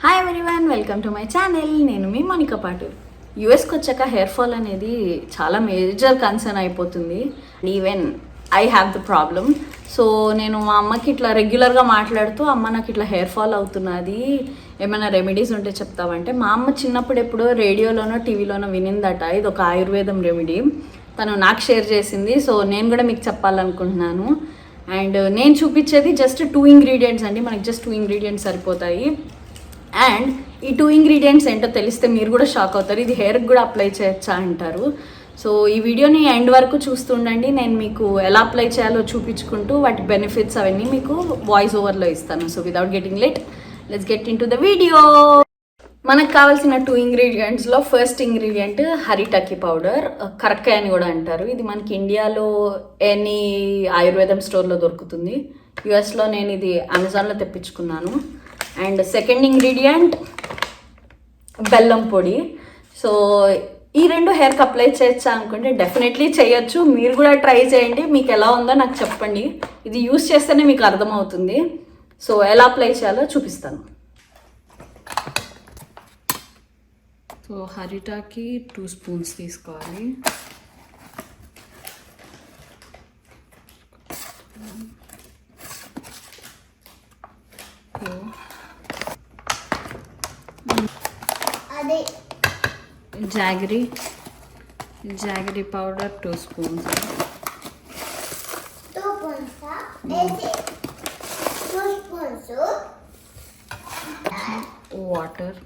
Hi everyone, welcome to my channel. నేను మీ మోనికా పాటు. యూఎస్కి వచ్చాక హెయిర్ ఫాల్ అనేది చాలా మేజర్ కన్సర్న్ అయిపోతుంది. Even I have the problem. So నేను మా అమ్మకి ఇట్లా రెగ్యులర్గా మాట్లాడుతూ, అమ్మ నాకు ఇట్లా హెయిర్ ఫాల్ అవుతున్నది, ఏమైనా రెమెడీస్ ఉంటే చెప్తావంటే, మా అమ్మ చిన్నప్పుడు ఎప్పుడో రేడియోలోనో టీవీలోనో వినిందట ఇది ఒక ఆయుర్వేదం రెమెడీ. తను నాకు షేర్ చేసింది. సో నేను కూడా మీకు చెప్పాలనుకుంటున్నాను. అండ్ నేను చూపించేది జస్ట్ 2 ఇంగ్రీడియంట్స్ అండి. మనకి జస్ట్ 2 ఇంగ్రీడియంట్స్ సరిపోతాయి. అండ్ ఈ 2 ఇంగ్రీడియంట్స్ ఏంటో తెలిస్తే మీరు కూడా షాక్ అవుతారు. ఇది హెయిర్కి కూడా అప్లై చేయొచ్చా అంటారు. సో ఈ వీడియోని ఎండ్ వరకు చూస్తుండండి. నేను మీకు ఎలా అప్లై చేయాలో చూపించుకుంటూ వాటి బెనిఫిట్స్ అవన్నీ మీకు వాయిస్ ఓవర్లో ఇస్తాను. So without getting late, let's get in to the video. మనకు కావాల్సిన 2 ఇంగ్రీడియంట్స్లో ఫస్ట్ ఇంగ్రీడియంట్ హరిటాకి పౌడర్, కరక్కాయ అని కూడా అంటారు. ఇది మనకి ఇండియాలో ఎనీ ఆయుర్వేదం స్టోర్లో దొరుకుతుంది. యుఎస్లో నేను ఇది అమెజాన్లో తెప్పించుకున్నాను. అండ్ సెకండ్ ఇంగ్రీడియంట్ బెల్లం పొడి. సో ఈ 2 హెయిర్కి అప్లై చేయొచ్చా అనుకుంటే డెఫినెట్లీ చేయొచ్చు. మీరు కూడా ట్రై చేయండి. మీకు ఎలా ఉందో నాకు చెప్పండి. ఇది యూస్ చేస్తేనే మీకు అర్థమవుతుంది. సో ఎలా అప్లై చేయాలో చూపిస్తాను. సో హరిటాకి 2 స్పూన్స్ తీసుకోవాలి. Jaggery powder 2 spoons. వాటర్.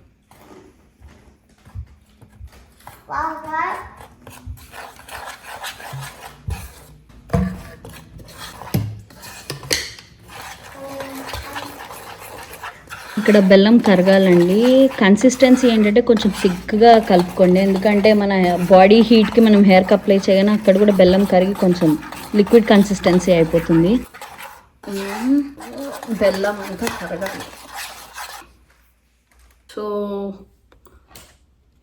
ఇక్కడ బెల్లం కరగాలండి. కన్సిస్టెన్సీ ఏంటంటే కొంచెం థిక్గా కలుపుకోండి, ఎందుకంటే మన బాడీ హీట్కి మనం హెయిర్కి అప్లై చేయగానే అక్కడ కూడా బెల్లం కరిగి కొంచెం లిక్విడ్ కన్సిస్టెన్సీ అయిపోతుంది. బెల్లం అంతా కరగాలి. సో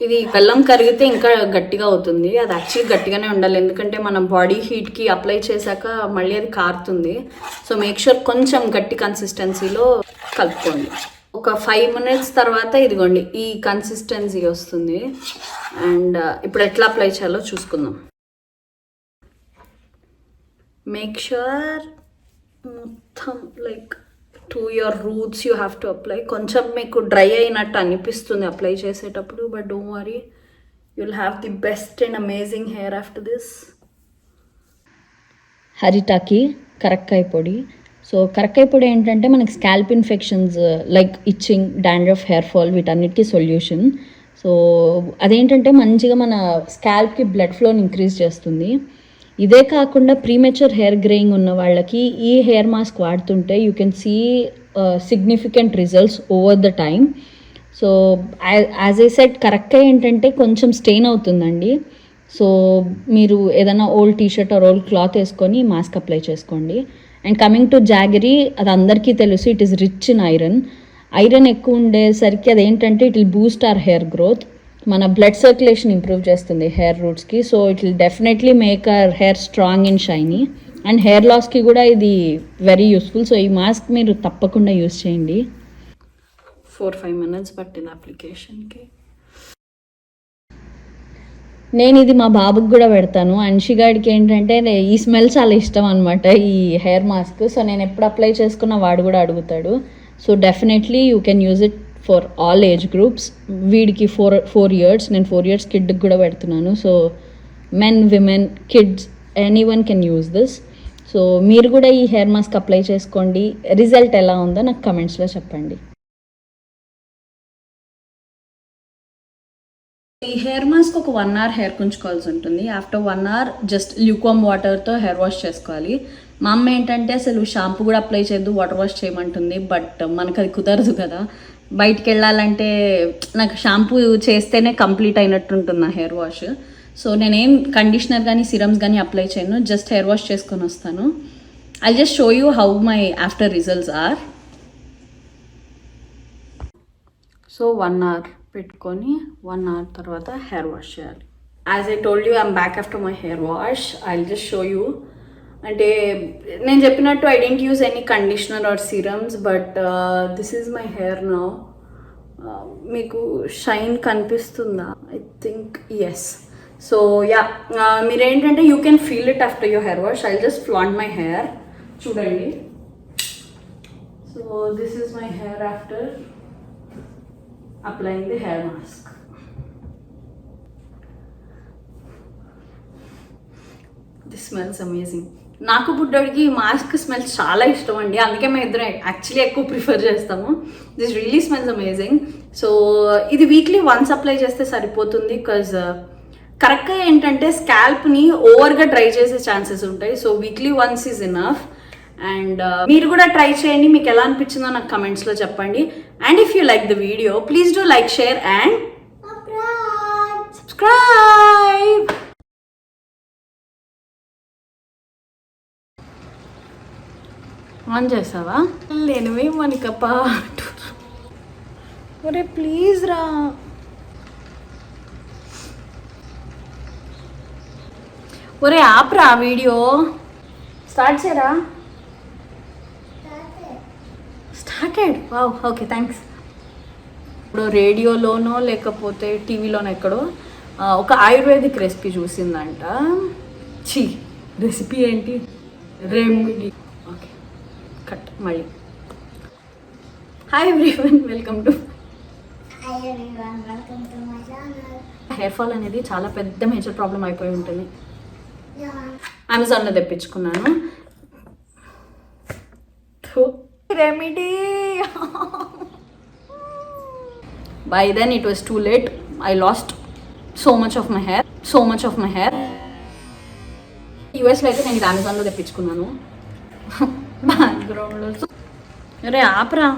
ఇది బెల్లం కరిగితే ఇంకా గట్టిగా అవుతుంది. అది యాక్చువల్లీ గట్టిగానే ఉండాలి, ఎందుకంటే మనం బాడీ హీట్కి అప్లై చేశాక మళ్ళీ అది కారుతుంది. సో మేక్ షూర్ కొంచెం గట్టి కన్సిస్టెన్సీలో కలుపుకోండి. ఒక 5 minutes తర్వాత ఇదిగోండి ఈ కన్సిస్టెన్సీ వస్తుంది. అండ్ ఇప్పుడు ఎట్లా అప్లై చేయాలో చూసుకుందాం. మేక్ షూర్ మొత్తం like to your roots you have to apply. కొంచెం మీకు డ్రై అయినట్టు అనిపిస్తుంది అప్లై చేసేటప్పుడు, but don't worry, you will have the best and amazing hair after this. హరిటాకి కరక్కాయ పొడి. సో కరక్కాయ పొడి ఏంటంటే మనకి scalp infections like itching, dandruff, hair fall వీటన్నిటికీ సొల్యూషన్. సో అదేంటంటే మంచిగా మన స్కాల్ప్కి బ్లడ్ ఫ్లోని ఇంక్రీజ్ చేస్తుంది. ఇదే కాకుండా ప్రీమెచ్యూర్ హెయిర్ గ్రేయింగ్ ఉన్న వాళ్ళకి ఈ హెయిర్ మాస్క్ వాడుతుంటే you can see significant results over the time. So as I said కరక్కాయ ఏంటంటే కొంచెం స్టెయిన్ అవుతుందండి. సో మీరు ఏదైనా old t-shirt or old cloth వేసుకొని మాస్క్ అప్లై చేసుకోండి. అండ్ కమింగ్ టు జాగరీ, అది అందరికీ తెలుసు, it is rich in iron. Iron ఎక్కువ ఉండేసరికి అదేంటంటే it will boost our hair growth, మన బ్లడ్ సర్క్యులేషన్ ఇంప్రూవ్ చేస్తుంది హెయిర్ రూట్స్కి. So it will definitely make our hair strong and shiny. And hair లాస్కి కూడా ఇది వెరీ యూస్ఫుల్. సో ఈ మాస్క్ మీరు తప్పకుండా యూస్ చేయండి. 4-5 minutes పట్టింది అప్లికేషన్కి. నేను ఇది మా బాబుకి కూడా పెడతాను. అన్షిగాడికి ఏంటంటే ఈ స్మెల్ చాలా ఇష్టం అనమాట, ఈ హెయిర్ మాస్క్. సో నేను ఎప్పుడు అప్లై చేసుకున్నా వాడు కూడా అడుగుతాడు. So definitely you can use it for all age groups. వీడికి 4 years, నేను 4 years కిడ్కి కూడా పెడుతున్నాను. So men, women, kids, any one can use this. So మీరు కూడా ఈ హెయిర్ మాస్క్ అప్లై చేసుకోండి. రిజల్ట్ ఎలా ఉందో నాకు కమెంట్స్లో చెప్పండి. ఈ హెయిర్ మాస్క్ ఒక 1 hour హెయిర్ ఉంచుకోవాల్సి ఉంటుంది. ఆఫ్టర్ 1 hour జస్ట్ ల్యూక్వామ్ వాటర్తో హెయిర్ వాష్ చేసుకోవాలి. మా అమ్మ ఏంటంటే అసలు షాంపూ కూడా అప్లై చేయొద్దు, వాటర్ వాష్ చేయమంటుంది. బట్ మనకు అది కుదరదు కదా. బయటికి వెళ్ళాలంటే నాకు షాంపూ చేస్తేనే కంప్లీట్ అయినట్టు ఉంటుంది నా హెయిర్ వాష్. సో నేనేం కండిషనర్ కానీ సిరమ్స్ కానీ అప్లై చేయను, జస్ట్ హెయిర్ వాష్ చేసుకొని వస్తాను. I just show you how my after results are. So 1 hour పెట్టుకొని 1 hour తర్వాత హెయిర్ వాష్ చేయాలి. As I told you, I'm back after my hair wash. I will just show you. అంటే నేను చెప్పినట్టు I don't use any conditioner or serums, but this is my hair now. మీకు shine కనిపిస్తుందా? I think yes. So yeah, మీరేంటంటే you can feel it after your hair wash. I just flaunt my hair. చూడండి. So this is my hair after applying the hair mask. This smells amazing. నాకు బుడ్డోడికి mask smell చాలా ఇష్టం అండి, అందుకే మేము ఇద్దరం యాక్చువల్లీ ఎక్కువ ప్రిఫర్ చేస్తాము. This really smells amazing. So ఇది వీక్లీ వన్స్ అప్లై చేస్తే సరిపోతుంది, బికాజ్ కరెక్ట్గా ఏంటంటే స్కాల్ప్ని ఓవర్గా డ్రై చేసే ఛాన్సెస్ ఉంటాయి. So weekly once is enough. And మీరు కూడా ట్రై చేయండి, మీకు ఎలా అనిపించిందో నాకు కమెంట్స్లో చెప్పండి. And if you like the video please do like, share and subscribe. On చేసావా? నేనువే మనకి పాటు. ఒరే ప్లీజ్ రా. ఒరే ఆపరా వీడియో. స్టార్ట్ చేయరా. స్టార్టెడ్. Wow, okay thanks. ఇప్పుడు రేడియోలోనో లేకపోతే టీవీలోనో ఎక్కడో ఒక ఆయుర్వేదిక్ రెసిపీ చూసిందంట. రెసిపీ ఏంటి? రెమెడీ. ఓకే, కట్ మళ్ళీ. Hi everyone, welcome to hair fall అనేది చాలా పెద్ద మేజర్ ప్రాబ్లం అయిపోయి ఉంటుంది. అమెజాన్లో తెప్పించుకున్నాను remedy. By then it was too late. I last so much of my hair. యూఎస్లో అయితే నేను ఇది అమెజాన్లో తెప్పించుకున్నాను. బ్యాక్గ్రౌండ్లో అరే ఆపరా.